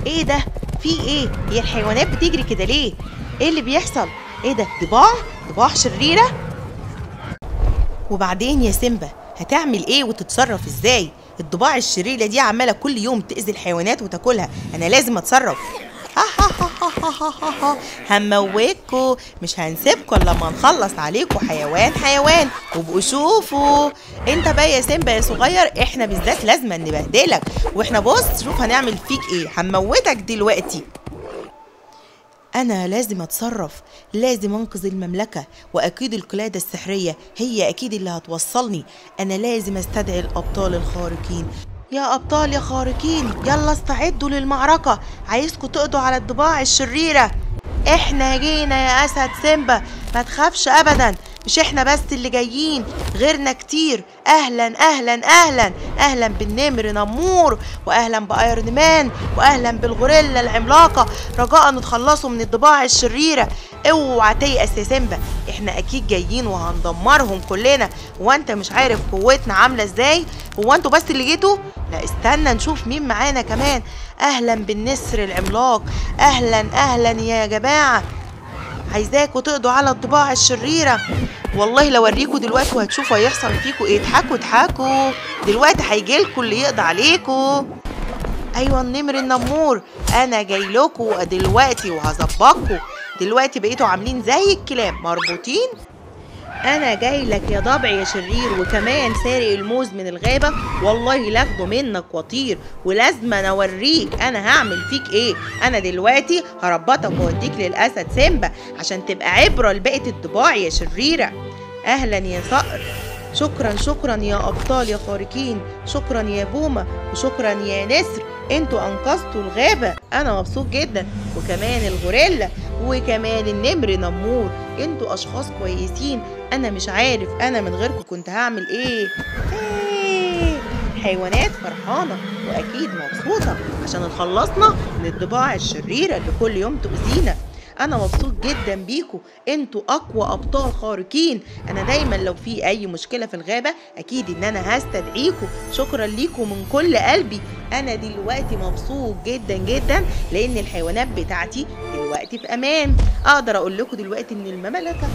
ايه ده؟ في ايه؟ هي الحيوانات بتجري كده ليه؟ ايه اللي بيحصل؟ ايه ده؟ ضباع شريرة؟ وبعدين يا سيمبا هتعمل ايه وتتصرف ازاي؟ الضباع الشريرة دي عمالة كل يوم تأذي الحيوانات وتاكلها، انا لازم اتصرف. هموتكوا، مش هنسيبكوا الا لما نخلص عليكوا حيوان. وبقوا شوفوا انت بقى يا سيمبا يا صغير، احنا بالذات لازم نبهدلك، واحنا بص شوف هنعمل فيك ايه، هنموتك دلوقتي. أنا لازم أتصرف، لازم أنقذ المملكة، وأكيد القلادة السحرية هي أكيد اللي هتوصلني. أنا لازم أستدعي الأبطال الخارقين. يا أبطال يا خارقين، يلا استعدوا للمعركة، عايزكوا تقضوا على الضباع الشريرة. احنا جينا يا أسد سيمبا، ما تخافش أبدا، مش احنا بس اللي جايين، غيرنا كتير. اهلا بالنمر نمور، واهلا بايرون مان، واهلا بالغوريلا العملاقه. رجاء نتخلصوا من الضباع الشريره. اوعى تيأس يا سيمبا، احنا اكيد جايين وهندمرهم كلنا. هو انت مش عارف قوتنا عامله ازاي؟ هو انتوا بس اللي جيتوا؟ لا استنى نشوف مين معانا كمان. اهلا بالنسر العملاق، اهلا يا جماعه، عايزاكوا تقضوا على الضباع الشريرة. والله لو اوريكوا دلوقتي وهتشوفوا هيحصل فيكوا ايه. اضحكوا دلوقتي هيجيلكوا اللي يقضي عليكوا. ايوه النمر النمور، انا جايلكوا دلوقتي وهظبطكوا. دلوقتي بقيتوا عاملين زي الكلاب مربوطين. انا جاي لك يا ضبع يا شرير، وكمان سارق الموز من الغابه، والله لاخده منك واطير، ولازم انا اوريك انا هعمل فيك ايه. انا دلوقتي هربطك واوديك للاسد سيمبا عشان تبقى عبره لبقيه الضباع يا شريره. اهلا يا صقر، شكرا يا ابطال يا خارقين، شكرا يا بومه، وشكرا يا نسر، انتوا انقذتوا الغابه، انا مبسوط جدا. وكمان الغوريلا، وكمان النمر نمور، انتوا اشخاص كويسين. انا مش عارف انا من غيركم كنت هعمل ايه. حيوانات فرحانه واكيد مبسوطه عشان اتخلصنا من الضباع الشريره اللي كل يوم تؤذينا. انا مبسوط جدا بيكم، انتوا اقوى ابطال خارقين. انا دايما لو في اي مشكله في الغابه اكيد ان انا هستدعيكم. شكرا ليكم من كل قلبي. انا دلوقتي مبسوط جدا لان الحيوانات بتاعتي دلوقتي في امان. اقدر اقول لكم دلوقتي ان المملكه